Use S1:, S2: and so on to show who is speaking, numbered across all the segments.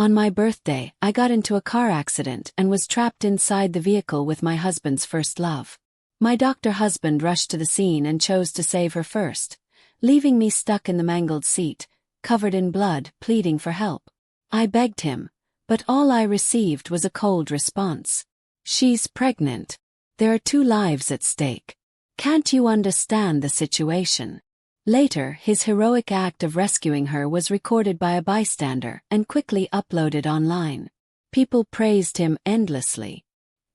S1: On my birthday, I got into a car accident and was trapped inside the vehicle with my husband's first love. My doctor husband rushed to the scene and chose to save her first, leaving me stuck in the mangled seat, covered in blood, pleading for help. I begged him, but all I received was a cold response. She's pregnant. There are 2 lives at stake. Can't you understand the situation? Later, his heroic act of rescuing her was recorded by a bystander and quickly uploaded online. People praised him endlessly.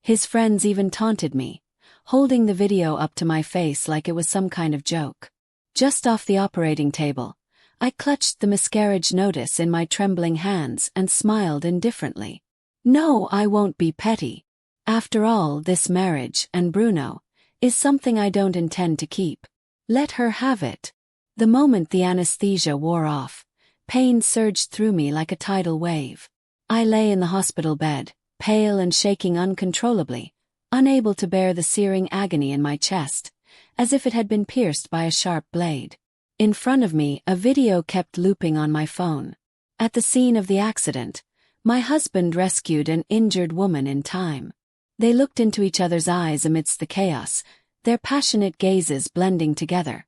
S1: His friends even taunted me, holding the video up to my face like it was some kind of joke. Just off the operating table, I clutched the miscarriage notice in my trembling hands and smiled indifferently. No, I won't be petty. After all, this marriage, and Bruno, is something I don't intend to keep. Let her have it. The moment the anesthesia wore off, pain surged through me like a tidal wave. I lay in the hospital bed, pale and shaking uncontrollably, unable to bear the searing agony in my chest, as if it had been pierced by a sharp blade. In front of me, a video kept looping on my phone. At the scene of the accident, my husband rescued an injured woman in time. They looked into each other's eyes amidst the chaos, their passionate gazes blending together.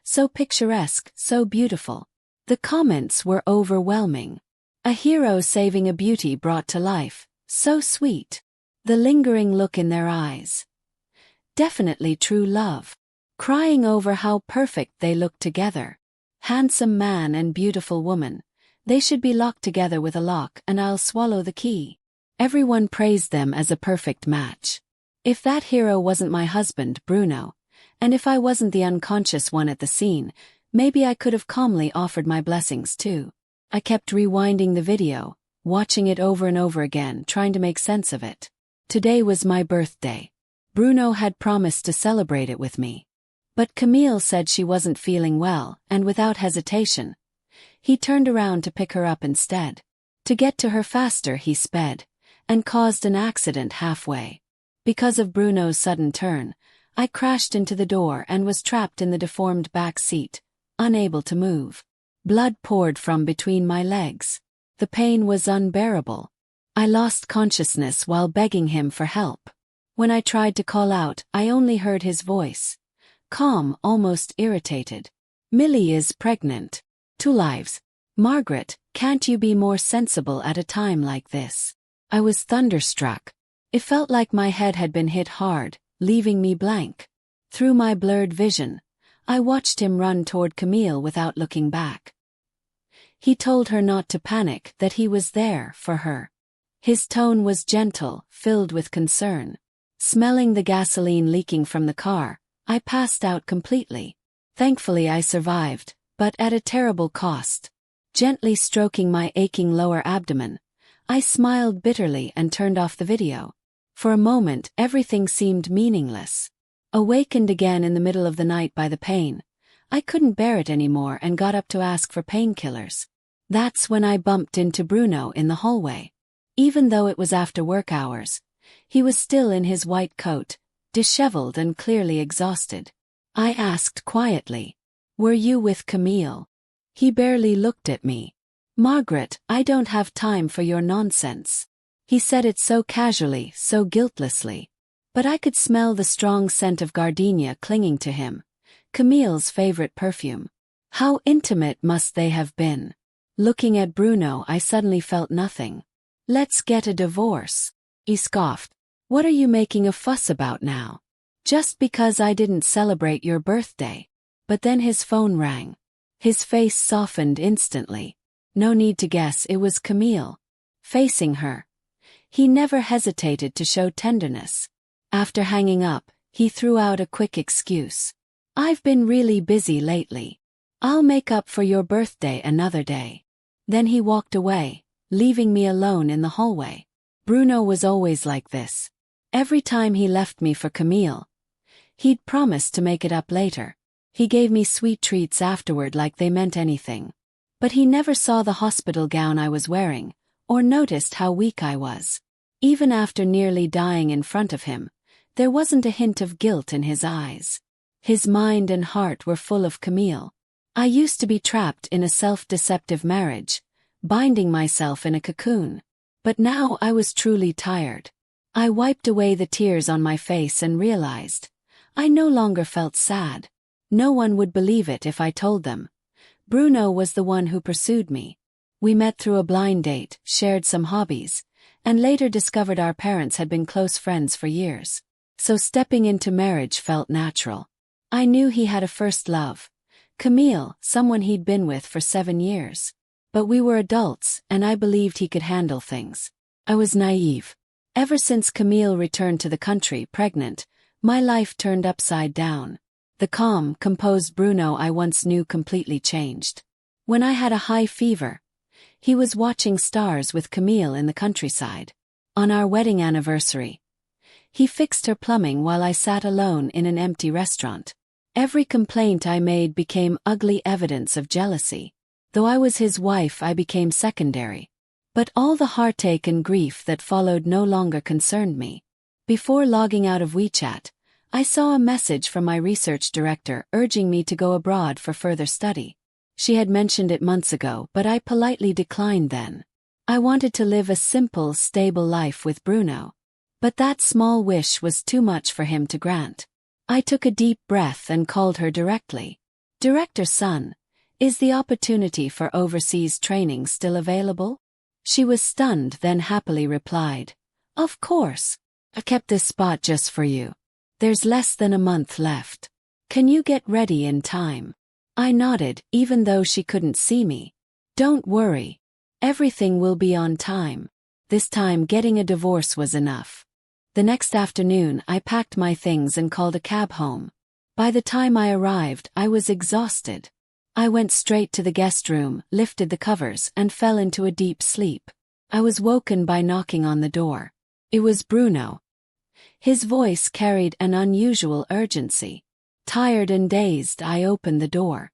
S1: So picturesque, so beautiful. The comments were overwhelming. A hero saving a beauty brought to life, so sweet. The lingering look in their eyes. Definitely true love. Crying over how perfect they looked together. Handsome man and beautiful woman. They should be locked together with a lock and I'll swallow the key. Everyone praised them as a perfect match. If that hero wasn't my husband, Bruno, and if I wasn't the unconscious one at the scene, maybe I could have calmly offered my blessings too. I kept rewinding the video, watching it over and over again, trying to make sense of it. Today was my birthday. Bruno had promised to celebrate it with me. But Camille said she wasn't feeling well, and without hesitation, he turned around to pick her up instead. To get to her faster, he sped, and caused an accident halfway. Because of Bruno's sudden turn, I crashed into the door and was trapped in the deformed back seat, unable to move. Blood poured from between my legs. The pain was unbearable. I lost consciousness while begging him for help. When I tried to call out, I only heard his voice. Calm, almost irritated. Millie is pregnant. 2 lives. Margaret, can't you be more sensible at a time like this? I was thunderstruck. It felt like my head had been hit hard, leaving me blank. Through my blurred vision, I watched him run toward Camille without looking back. He told her not to panic, that he was there for her. His tone was gentle, filled with concern. Smelling the gasoline leaking from the car, I passed out completely. Thankfully I survived, but at a terrible cost. Gently stroking my aching lower abdomen, I smiled bitterly and turned off the video. For a moment, everything seemed meaningless. Awakened again in the middle of the night by the pain, I couldn't bear it anymore and got up to ask for painkillers. That's when I bumped into Bruno in the hallway. Even though it was after work hours, he was still in his white coat, disheveled and clearly exhausted. I asked quietly, "Were you with Camille?" He barely looked at me. "Margaret, I don't have time for your nonsense." He said it so casually, so guiltlessly. But I could smell the strong scent of gardenia clinging to him, Camille's favorite perfume. How intimate must they have been? Looking at Bruno, I suddenly felt nothing. "Let's get a divorce," he scoffed. "What are you making a fuss about now? Just because I didn't celebrate your birthday." But then his phone rang. His face softened instantly. No need to guess, it was Camille. Facing her, he never hesitated to show tenderness. After hanging up, he threw out a quick excuse. "I've been really busy lately. I'll make up for your birthday another day." Then he walked away, leaving me alone in the hallway. Bruno was always like this. Every time he left me for Camille, he'd promised to make it up later. He gave me sweet treats afterward like they meant anything. But he never saw the hospital gown I was wearing, or noticed how weak I was. Even after nearly dying in front of him, there wasn't a hint of guilt in his eyes. His mind and heart were full of Camille. I used to be trapped in a self-deceptive marriage, binding myself in a cocoon. But now I was truly tired. I wiped away the tears on my face and realized I no longer felt sad. No one would believe it if I told them. Bruno was the one who pursued me. We met through a blind date, shared some hobbies, and later discovered our parents had been close friends for years. So stepping into marriage felt natural. I knew he had a first love, Camille, someone he'd been with for 7 years. But we were adults, and I believed he could handle things. I was naive. Ever since Camille returned to the country pregnant, my life turned upside down. The calm, composed Bruno I once knew completely changed. When I had a high fever, he was watching stars with Camille in the countryside. On our wedding anniversary, he fixed her plumbing while I sat alone in an empty restaurant. Every complaint I made became ugly evidence of jealousy. Though I was his wife, I became secondary. But all the heartache and grief that followed no longer concerned me. Before logging out of WeChat, I saw a message from my research director urging me to go abroad for further study. She had mentioned it months ago, but I politely declined then. I wanted to live a simple, stable life with Bruno. But that small wish was too much for him to grant. I took a deep breath and called her directly. "Director Sun, is the opportunity for overseas training still available?" She was stunned, then happily replied, "Of course. I kept this spot just for you. There's less than a month left. Can you get ready in time?" I nodded, even though she couldn't see me. "Don't worry. Everything will be on time." This time getting a divorce was enough. The next afternoon I packed my things and called a cab home. By the time I arrived, I was exhausted. I went straight to the guest room, lifted the covers, and fell into a deep sleep. I was woken by knocking on the door. It was Bruno. His voice carried an unusual urgency. Tired and dazed, I opened the door.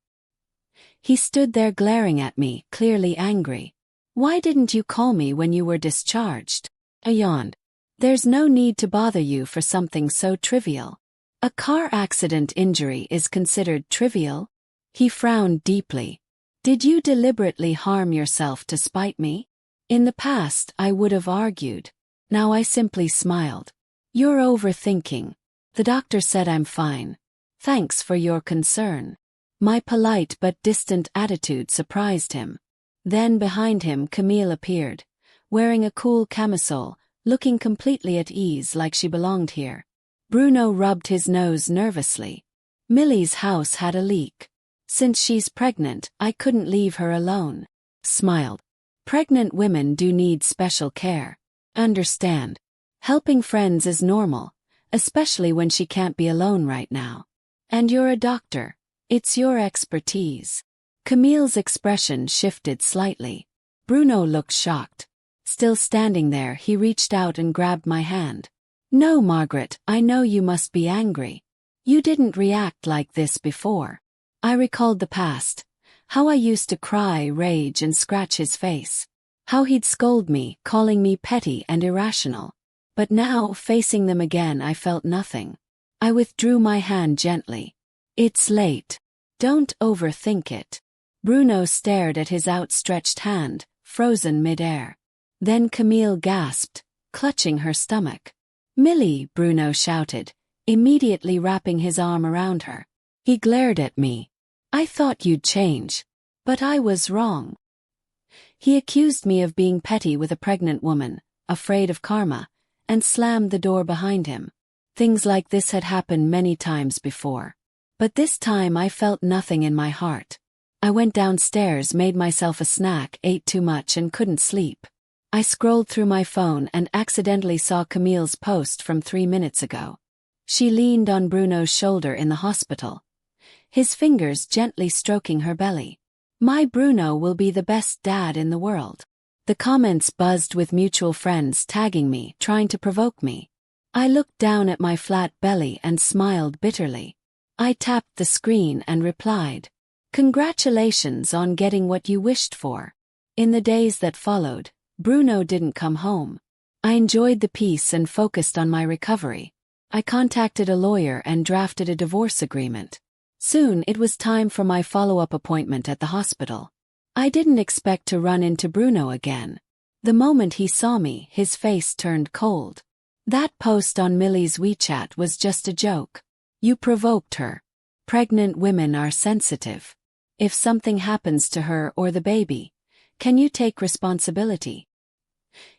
S1: He stood there glaring at me, clearly angry. "Why didn't you call me when you were discharged?" I yawned. "There's no need to bother you for something so trivial. A car accident injury is considered trivial?" He frowned deeply. "Did you deliberately harm yourself to spite me?" In the past, I would have argued. Now I simply smiled. "You're overthinking. The doctor said I'm fine. Thanks for your concern." My polite but distant attitude surprised him. Then behind him Camille appeared, wearing a cool camisole, looking completely at ease like she belonged here. Bruno rubbed his nose nervously. "Millie's house had a leak. Since she's pregnant, I couldn't leave her alone." Smiled. "Pregnant women do need special care. Understand. Helping friends is normal, especially when she can't be alone right now. And you're a doctor. It's your expertise." Camille's expression shifted slightly. Bruno looked shocked. Still standing there, he reached out and grabbed my hand. "No, Margaret, I know you must be angry. You didn't react like this before." I recalled the past, how I used to cry, rage, and scratch his face. How he'd scold me, calling me petty and irrational. But now, facing them again, I felt nothing. I withdrew my hand gently. "It's late. Don't overthink it." Bruno stared at his outstretched hand, frozen mid-air. Then Camille gasped, clutching her stomach. "Millie!" Bruno shouted, immediately wrapping his arm around her. He glared at me. "I thought you'd change. But I was wrong." He accused me of being petty with a pregnant woman, afraid of karma, and slammed the door behind him. Things like this had happened many times before. But this time I felt nothing in my heart. I went downstairs, made myself a snack, ate too much and couldn't sleep. I scrolled through my phone and accidentally saw Camille's post from 3 minutes ago. She leaned on Bruno's shoulder in the hospital, his fingers gently stroking her belly. "My Bruno will be the best dad in the world." The comments buzzed with mutual friends tagging me, trying to provoke me. I looked down at my flat belly and smiled bitterly. I tapped the screen and replied, "Congratulations on getting what you wished for." In the days that followed, Bruno didn't come home. I enjoyed the peace and focused on my recovery. I contacted a lawyer and drafted a divorce agreement. Soon it was time for my follow-up appointment at the hospital. I didn't expect to run into Bruno again. The moment he saw me, his face turned cold. That post on Millie's WeChat was just a joke. You provoked her. Pregnant women are sensitive. If something happens to her or the baby, can you take responsibility?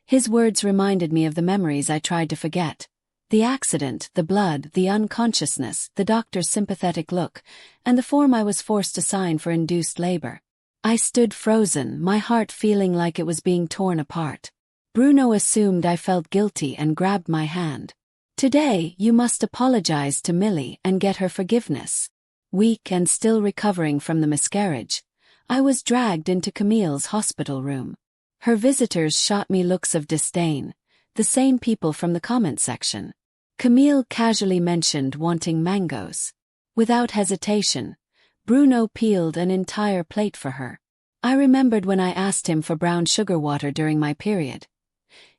S1: His words reminded me of the memories I tried to forget. The accident, the blood, the unconsciousness, the doctor's sympathetic look, and the form I was forced to sign for induced labor. I stood frozen, my heart feeling like it was being torn apart. Bruno assumed I felt guilty and grabbed my hand. Today, you must apologize to Millie and get her forgiveness. Weak and still recovering from the miscarriage, I was dragged into Camille's hospital room. Her visitors shot me looks of disdain, the same people from the comment section. Camille casually mentioned wanting mangoes. Without hesitation, Bruno peeled an entire plate for her. I remembered when I asked him for brown sugar water during my period.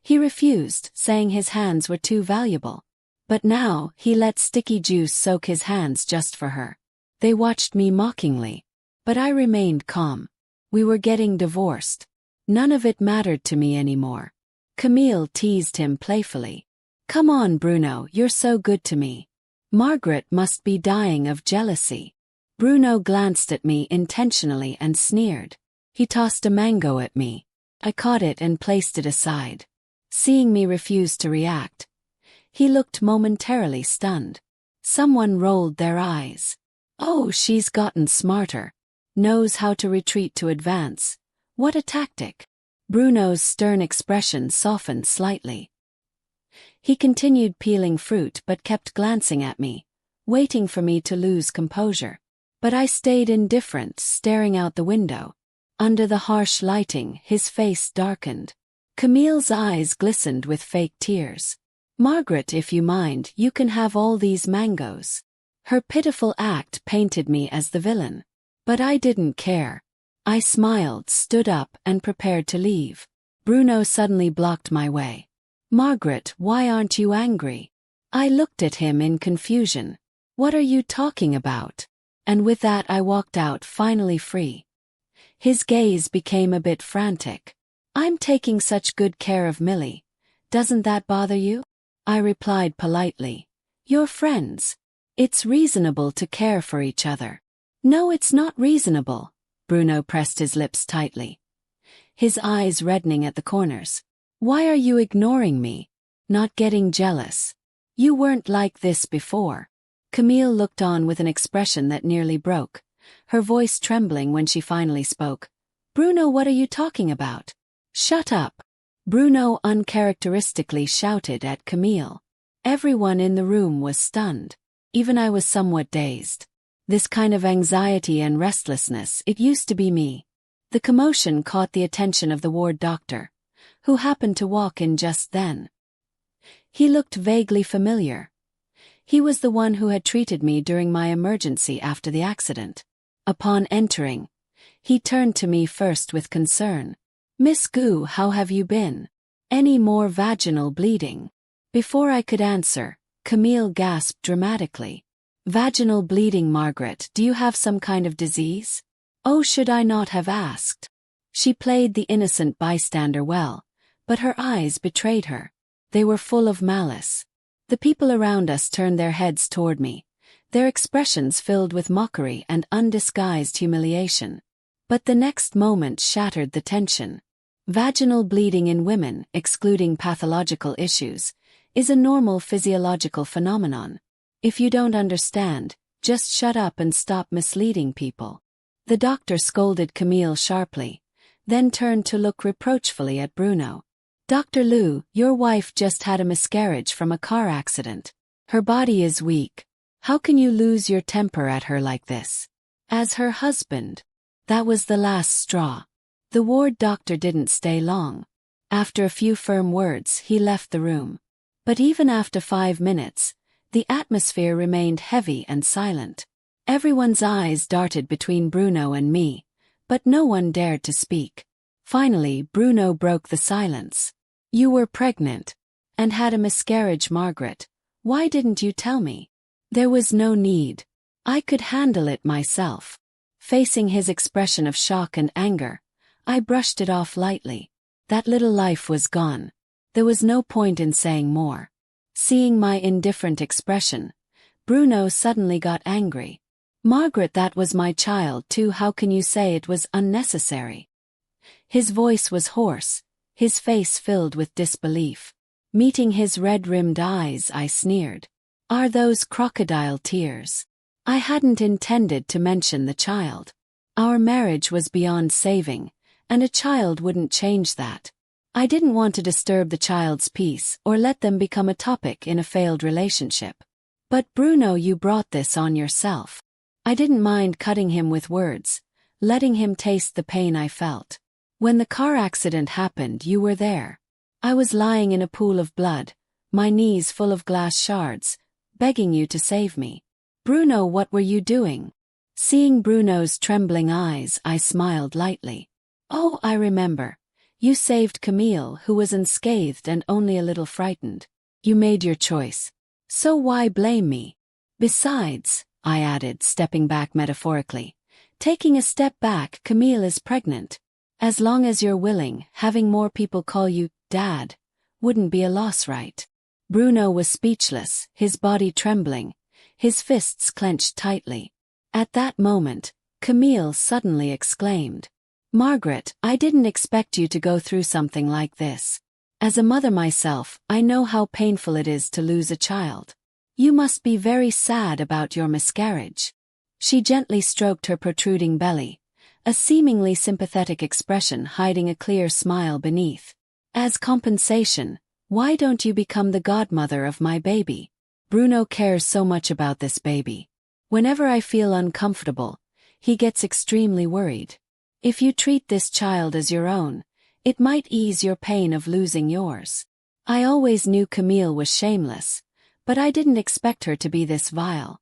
S1: He refused, saying his hands were too valuable. But now, he let sticky juice soak his hands just for her. They watched me mockingly. But I remained calm. We were getting divorced. None of it mattered to me anymore. Camille teased him playfully. Come on, Bruno, you're so good to me. Margaret must be dying of jealousy. Bruno glanced at me intentionally and sneered. He tossed a mango at me. I caught it and placed it aside. Seeing me refuse to react, he looked momentarily stunned. Someone rolled their eyes. Oh, she's gotten smarter. Knows how to retreat to advance. What a tactic. Bruno's stern expression softened slightly. He continued peeling fruit but kept glancing at me, waiting for me to lose composure. But I stayed indifferent, staring out the window. Under the harsh lighting, his face darkened. Camille's eyes glistened with fake tears. Margaret, if you mind, you can have all these mangoes. Her pitiful act painted me as the villain. But I didn't care. I smiled, stood up, and prepared to leave. Bruno suddenly blocked my way. Margaret, why aren't you angry? I looked at him in confusion. What are you talking about? And with that I walked out, finally free. His gaze became a bit frantic. I'm taking such good care of Millie. Doesn't that bother you? I replied politely. You're friends. It's reasonable to care for each other. No, it's not reasonable. Bruno pressed his lips tightly, his eyes reddening at the corners. Why are you ignoring me? Not getting jealous? You weren't like this before. Camille looked on with an expression that nearly broke, her voice trembling when she finally spoke. Bruno, what are you talking about? Shut up. Bruno uncharacteristically shouted at Camille. Everyone in the room was stunned. Even I was somewhat dazed. This kind of anxiety and restlessness, it used to be me. The commotion caught the attention of the ward doctor, who happened to walk in just then. He looked vaguely familiar. He was the one who had treated me during my emergency after the accident. Upon entering, he turned to me first with concern. Miss Gu, how have you been? Any more vaginal bleeding? Before I could answer, Camille gasped dramatically. Vaginal bleeding, Margaret, do you have some kind of disease? Oh, should I not have asked? She played the innocent bystander well, but her eyes betrayed her. They were full of malice. The people around us turned their heads toward me, their expressions filled with mockery and undisguised humiliation. But the next moment shattered the tension. Vaginal bleeding in women, excluding pathological issues, is a normal physiological phenomenon. If you don't understand, just shut up and stop misleading people. The doctor scolded Camille sharply, then turned to look reproachfully at Bruno. Dr. Liu, your wife just had a miscarriage from a car accident. Her body is weak. How can you lose your temper at her like this? As her husband. That was the last straw. The ward doctor didn't stay long. After a few firm words, he left the room. But even after 5 minutes, the atmosphere remained heavy and silent. Everyone's eyes darted between Bruno and me, but no one dared to speak. Finally, Bruno broke the silence. You were pregnant and had a miscarriage, Margaret. Why didn't you tell me? There was no need. I could handle it myself. Facing his expression of shock and anger, I brushed it off lightly. That little life was gone. There was no point in saying more. Seeing my indifferent expression, Bruno suddenly got angry. "Margaret, that was my child too. How can you say it was unnecessary?" His voice was hoarse, his face filled with disbelief. Meeting his red-rimmed eyes, I sneered. "Are those crocodile tears?" I hadn't intended to mention the child. Our marriage was beyond saving, and a child wouldn't change that. I didn't want to disturb the child's peace or let them become a topic in a failed relationship. "But Bruno, you brought this on yourself." I didn't mind cutting him with words, letting him taste the pain I felt. "When the car accident happened, you were there. I was lying in a pool of blood, my knees full of glass shards, begging you to save me. Bruno, what were you doing?" Seeing Bruno's trembling eyes, I smiled lightly. "Oh, I remember. You saved Camille, who was unscathed and only a little frightened. You made your choice. So why blame me? Besides," I added, stepping back metaphorically, "taking a step back, Camille is pregnant. As long as you're willing, having more people call you Dad wouldn't be a loss, right?" Bruno was speechless, his body trembling, his fists clenched tightly. At that moment, Camille suddenly exclaimed, "Margaret, I didn't expect you to go through something like this. As a mother myself, I know how painful it is to lose a child. You must be very sad about your miscarriage." She gently stroked her protruding belly, a seemingly sympathetic expression hiding a clear smile beneath. "As compensation, why don't you become the godmother of my baby? Bruno cares so much about this baby. Whenever I feel uncomfortable, he gets extremely worried. If you treat this child as your own, it might ease your pain of losing yours." I always knew Camille was shameless, but I didn't expect her to be this vile.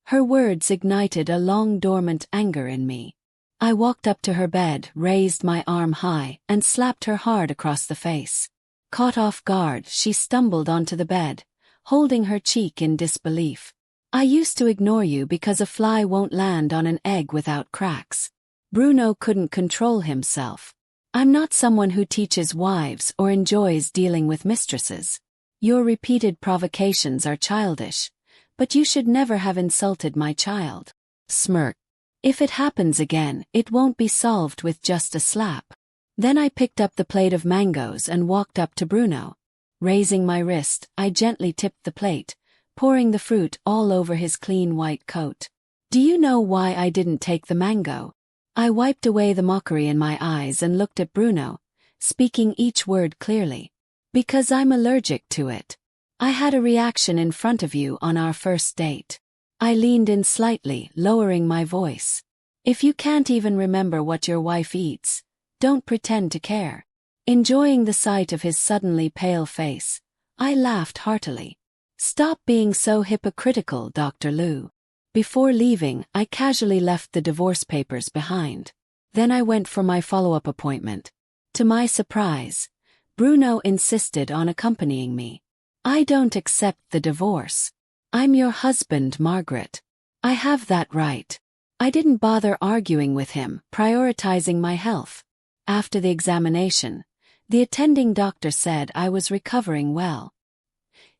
S1: Her words ignited a long-dormant anger in me. I walked up to her bed, raised my arm high, and slapped her hard across the face. Caught off guard, she stumbled onto the bed, holding her cheek in disbelief. "I used to ignore you because a fly won't land on an egg without cracks." Bruno couldn't control himself. "I'm not someone who teaches wives or enjoys dealing with mistresses. Your repeated provocations are childish, but you should never have insulted my child." Smirk. "If it happens again, it won't be solved with just a slap." Then I picked up the plate of mangoes and walked up to Bruno. Raising my wrist, I gently tipped the plate, pouring the fruit all over his clean white coat. "Do you know why I didn't take the mango?" I wiped away the mockery in my eyes and looked at Bruno, speaking each word clearly. "Because I'm allergic to it. I had a reaction in front of you on our first date." I leaned in slightly, lowering my voice. "If you can't even remember what your wife eats, don't pretend to care." Enjoying the sight of his suddenly pale face, I laughed heartily. "Stop being so hypocritical, Dr. Liu." Before leaving, I casually left the divorce papers behind. Then I went for my follow-up appointment. To my surprise, Bruno insisted on accompanying me. "I don't accept the divorce. I'm your husband, Margaret. I have that right." I didn't bother arguing with him, prioritizing my health. After the examination, the attending doctor said I was recovering well.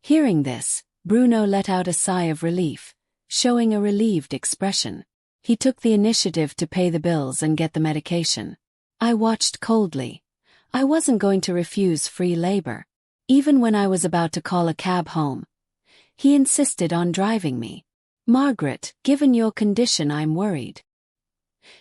S1: Hearing this, Bruno let out a sigh of relief, showing a relieved expression. He took the initiative to pay the bills and get the medication. I watched coldly. I wasn't going to refuse free labor. Even when I was about to call a cab home, he insisted on driving me. "Margaret, given your condition, I'm worried."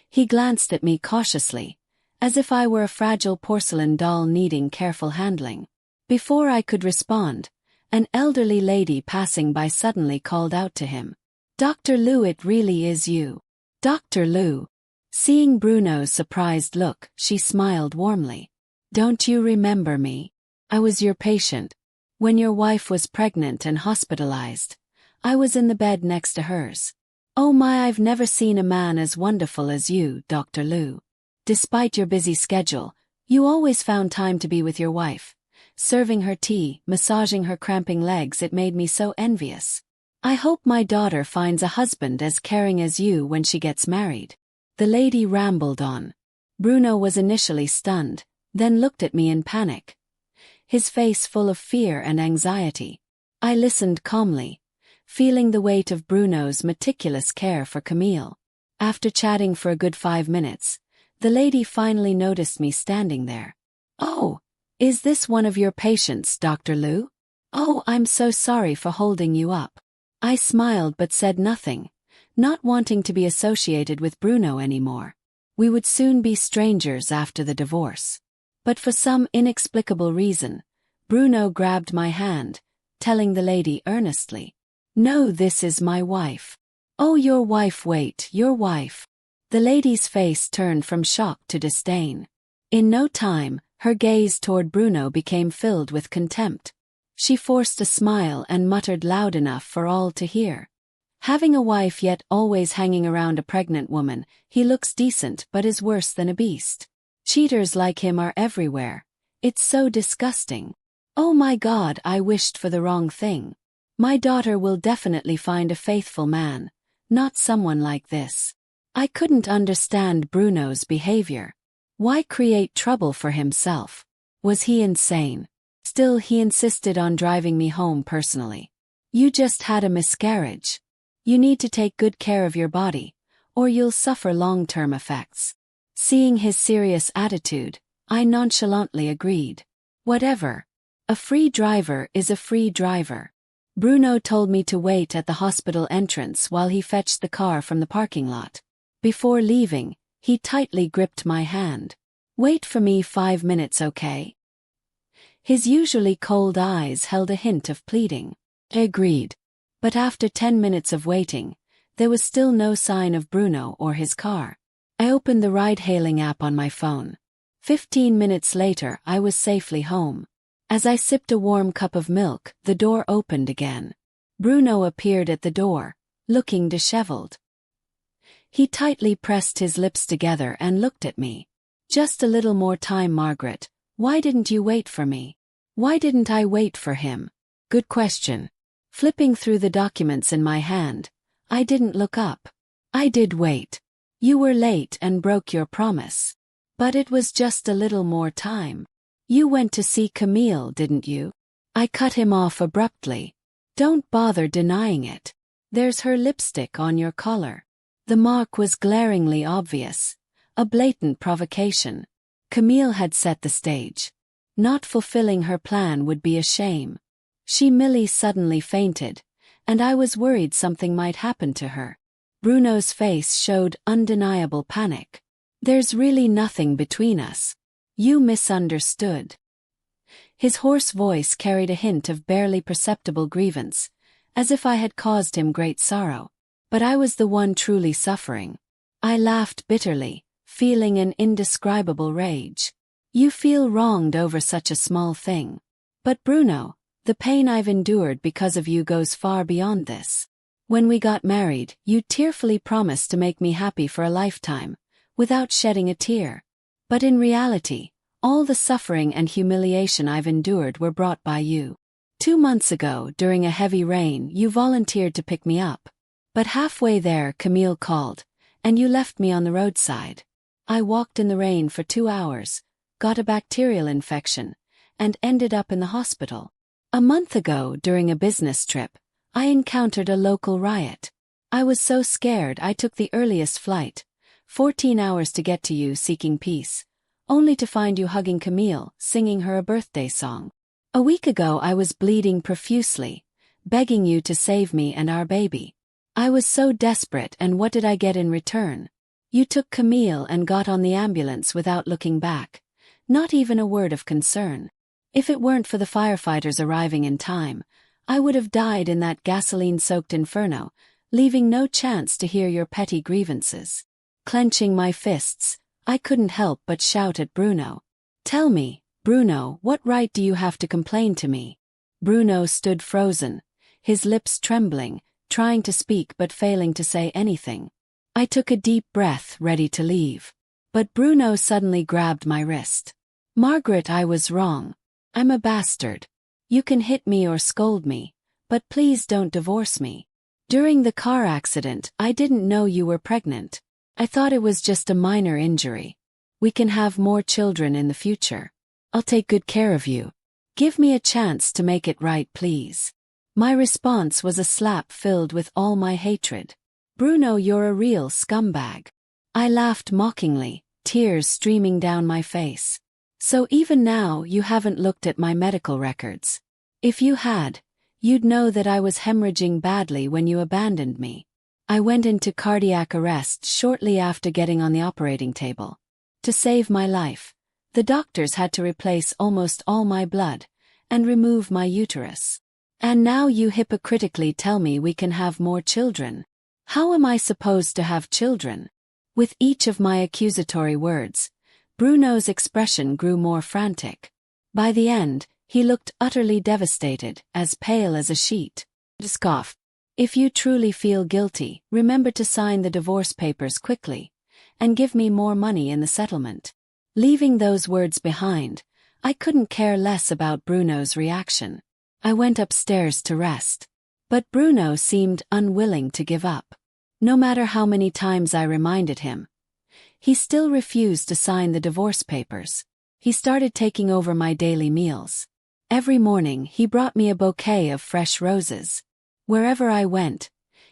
S1: He glanced at me cautiously, as if I were a fragile porcelain doll needing careful handling. Before I could respond, an elderly lady passing by suddenly called out to him, "Dr. Liu, it really is you." "Dr. Liu." Seeing Bruno's surprised look, she smiled warmly. "Don't you remember me? I was your patient. When your wife was pregnant and hospitalized, I was in the bed next to hers. Oh my, I've never seen a man as wonderful as you, Dr. Liu. Despite your busy schedule, you always found time to be with your wife. Serving her tea, massaging her cramping legs, it made me so envious. I hope my daughter finds a husband as caring as you when she gets married." The lady rambled on. Bruno was initially stunned, then looked at me in panic, his face full of fear and anxiety. I listened calmly, feeling the weight of Bruno's meticulous care for Camille. After chatting for a good 5 minutes, the lady finally noticed me standing there. "Oh, is this one of your patients, Dr. Liu? Oh, I'm so sorry for holding you up." I smiled but said nothing, not wanting to be associated with Bruno anymore. We would soon be strangers after the divorce. But for some inexplicable reason, Bruno grabbed my hand, telling the lady earnestly, "No, this is my wife." "Oh, your wife, wait, your wife." The lady's face turned from shock to disdain. In no time, her gaze toward Bruno became filled with contempt. She forced a smile and muttered loud enough for all to hear. "Having a wife yet always hanging around a pregnant woman, he looks decent but is worse than a beast. Cheaters like him are everywhere. It's so disgusting. Oh my God, I wished for the wrong thing. My daughter will definitely find a faithful man, not someone like this." I couldn't understand Bruno's behavior. Why create trouble for himself? Was he insane? Still, he insisted on driving me home personally. "You just had a miscarriage. You need to take good care of your body, or you'll suffer long-term effects." Seeing his serious attitude, I nonchalantly agreed. Whatever. A free driver is a free driver. Bruno told me to wait at the hospital entrance while he fetched the car from the parking lot. Before leaving, he tightly gripped my hand. "Wait for me 5 minutes, okay?" His usually cold eyes held a hint of pleading. I agreed. But after 10 minutes of waiting, there was still no sign of Bruno or his car. I opened the ride-hailing app on my phone. 15 minutes later, I was safely home. As I sipped a warm cup of milk, the door opened again. Bruno appeared at the door, looking disheveled. He tightly pressed his lips together and looked at me. "Just a little more time, Margaret. Why didn't you wait for me?" Why didn't I wait for him? Good question. Flipping through the documents in my hand, I didn't look up. I did wait. You were late and broke your promise. But it was just a little more time. You went to see Camille, didn't you? I cut him off abruptly. Don't bother denying it. There's her lipstick on your collar. The mark was glaringly obvious. A blatant provocation. Camille had set the stage. Not fulfilling her plan would be a shame. Millie suddenly fainted, and I was worried something might happen to her. Bruno's face showed undeniable panic. There's really nothing between us. You misunderstood. His hoarse voice carried a hint of barely perceptible grievance, as if I had caused him great sorrow. But I was the one truly suffering. I laughed bitterly, feeling an indescribable rage. You feel wronged over such a small thing. But Bruno, the pain I've endured because of you goes far beyond this. When we got married, you tearfully promised to make me happy for a lifetime, without shedding a tear. But in reality, all the suffering and humiliation I've endured were brought by you. 2 months ago, during a heavy rain, you volunteered to pick me up. But halfway there, Camille called, and you left me on the roadside. I walked in the rain for 2 hours, got a bacterial infection, and ended up in the hospital. A month ago, during a business trip, I encountered a local riot. I was so scared I took the earliest flight, 14 hours to get to you seeking peace, only to find you hugging Camille, singing her a birthday song. A week ago I was bleeding profusely, begging you to save me and our baby. I was so desperate, and what did I get in return? You took Camille and got on the ambulance without looking back. Not even a word of concern. If it weren't for the firefighters arriving in time, I would have died in that gasoline-soaked inferno, leaving no chance to hear your petty grievances. Clenching my fists, I couldn't help but shout at Bruno. Tell me, Bruno, what right do you have to complain to me? Bruno stood frozen, his lips trembling, trying to speak but failing to say anything. I took a deep breath, ready to leave. But Bruno suddenly grabbed my wrist. Margaret, I was wrong. I'm a bastard. You can hit me or scold me, but please don't divorce me. During the car accident, I didn't know you were pregnant. I thought it was just a minor injury. We can have more children in the future. I'll take good care of you. Give me a chance to make it right, please. My response was a slap filled with all my hatred. Bruno, you're a real scumbag. I laughed mockingly, tears streaming down my face. So even now you haven't looked at my medical records. If you had, you'd know that I was hemorrhaging badly when you abandoned me. I went into cardiac arrest shortly after getting on the operating table. To save my life, the doctors had to replace almost all my blood and remove my uterus. And now you hypocritically tell me we can have more children. How am I supposed to have children? With each of my accusatory words, Bruno's expression grew more frantic. By the end, he looked utterly devastated, as pale as a sheet. Scoff. If you truly feel guilty, remember to sign the divorce papers quickly, and give me more money in the settlement. Leaving those words behind, I couldn't care less about Bruno's reaction. I went upstairs to rest. But Bruno seemed unwilling to give up. No matter how many times I reminded him, he still refused to sign the divorce papers. He started taking over my daily meals. Every morning he brought me a bouquet of fresh roses. Wherever I went,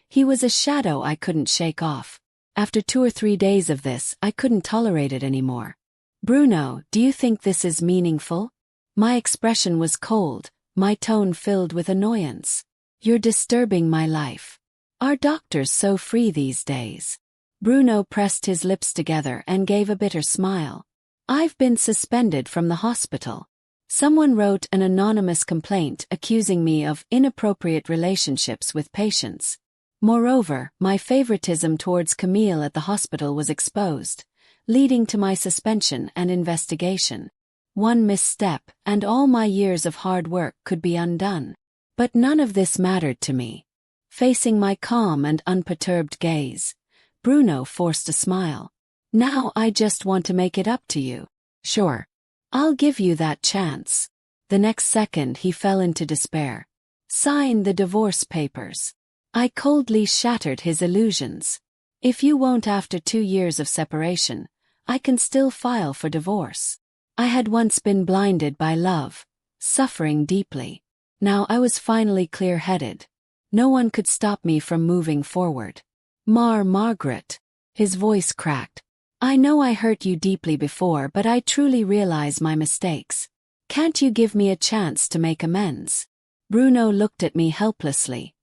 S1: he was a shadow I couldn't shake off. After 2 or 3 days of this, I couldn't tolerate it anymore. Bruno, do you think this is meaningful? My expression was cold, my tone filled with annoyance. You're disturbing my life. Are doctors so free these days? Bruno pressed his lips together and gave a bitter smile. I've been suspended from the hospital. Someone wrote an anonymous complaint accusing me of inappropriate relationships with patients. Moreover, my favoritism towards Camille at the hospital was exposed, leading to my suspension and investigation. One misstep, and all my years of hard work could be undone. But none of this mattered to me. Facing my calm and unperturbed gaze, Bruno forced a smile. Now I just want to make it up to you. Sure. I'll give you that chance. The next second he fell into despair. Sign the divorce papers. I coldly shattered his illusions. If you won't after 2 years of separation, I can still file for divorce. I had once been blinded by love, suffering deeply. Now I was finally clear-headed. No one could stop me from moving forward. Margaret. His voice cracked. I know I hurt you deeply before, but I truly realize my mistakes. Can't you give me a chance to make amends? Bruno looked at me helplessly,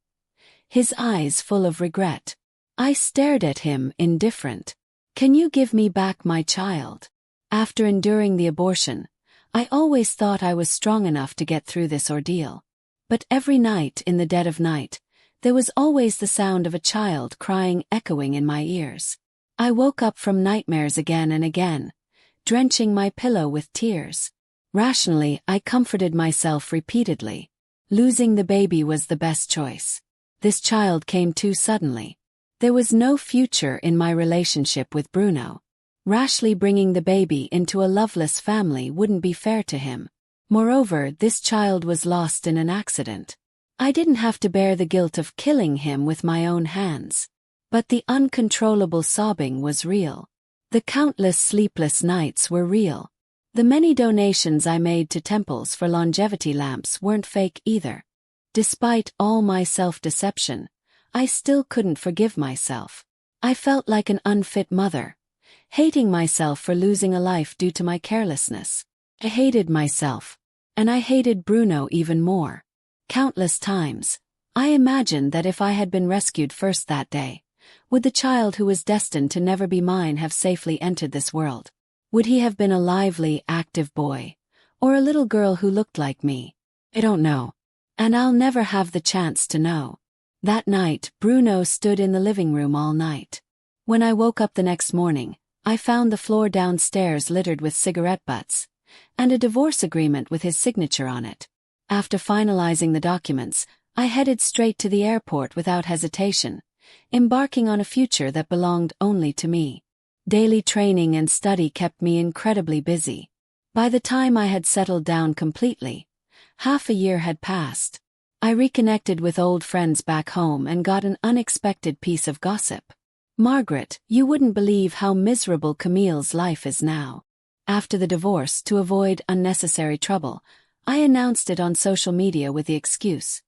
S1: his eyes full of regret. I stared at him, indifferent. Can you give me back my child? After enduring the abortion, I always thought I was strong enough to get through this ordeal. But every night in the dead of night, there was always the sound of a child crying echoing in my ears. I woke up from nightmares again and again, drenching my pillow with tears. Rationally, I comforted myself repeatedly. Losing the baby was the best choice. This child came too suddenly. There was no future in my relationship with Bruno. Rashly bringing the baby into a loveless family wouldn't be fair to him. Moreover, this child was lost in an accident. I didn't have to bear the guilt of killing him with my own hands. But the uncontrollable sobbing was real. The countless sleepless nights were real. The many donations I made to temples for longevity lamps weren't fake either. Despite all my self-deception, I still couldn't forgive myself. I felt like an unfit mother, hating myself for losing a life due to my carelessness. I hated myself, and I hated Bruno even more. Countless times, I imagined that if I had been rescued first that day, would the child who was destined to never be mine have safely entered this world? Would he have been a lively, active boy, or a little girl who looked like me? I don't know. And I'll never have the chance to know. That night, Bruno stood in the living room all night. When I woke up the next morning, I found the floor downstairs littered with cigarette butts, and a divorce agreement with his signature on it. After finalizing the documents, I headed straight to the airport without hesitation, embarking on a future that belonged only to me. Daily training and study kept me incredibly busy. By the time I had settled down completely, half a year had passed. I reconnected with old friends back home and got an unexpected piece of gossip. Margaret, you wouldn't believe how miserable Camille's life is now. After the divorce, to avoid unnecessary trouble, I announced it on social media with the excuse,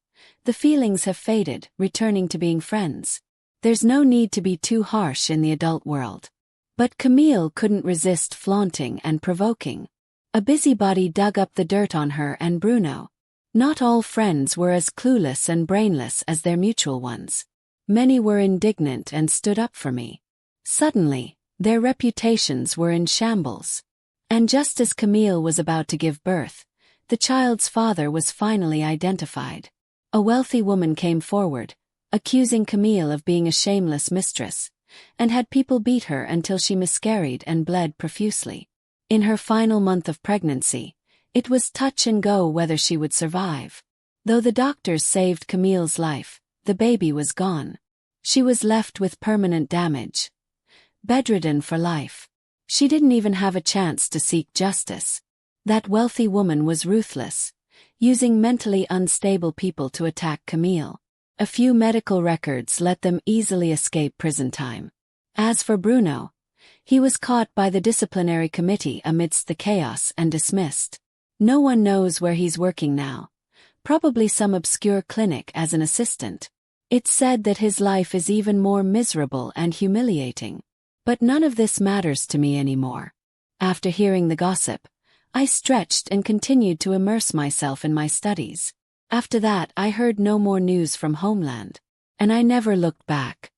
S1: the feelings have faded, returning to being friends. There's no need to be too harsh in the adult world. But Camille couldn't resist flaunting and provoking. A busybody dug up the dirt on her and Bruno. Not all friends were as clueless and brainless as their mutual ones. Many were indignant and stood up for me. Suddenly, their reputations were in shambles. And just as Camille was about to give birth, the child's father was finally identified. A wealthy woman came forward, accusing Camille of being a shameless mistress, and had people beat her until she miscarried and bled profusely. In her final month of pregnancy, it was touch and go whether she would survive. Though the doctors saved Camille's life, the baby was gone. She was left with permanent damage. Bedridden for life. She didn't even have a chance to seek justice. That wealthy woman was ruthless, using mentally unstable people to attack Camille. A few medical records let them easily escape prison time. As for Bruno, he was caught by the disciplinary committee amidst the chaos and dismissed. No one knows where he's working now. Probably some obscure clinic as an assistant. It's said that his life is even more miserable and humiliating. But none of this matters to me anymore. After hearing the gossip, I stretched and continued to immerse myself in my studies. After that, I heard no more news from Homeland. And I never looked back.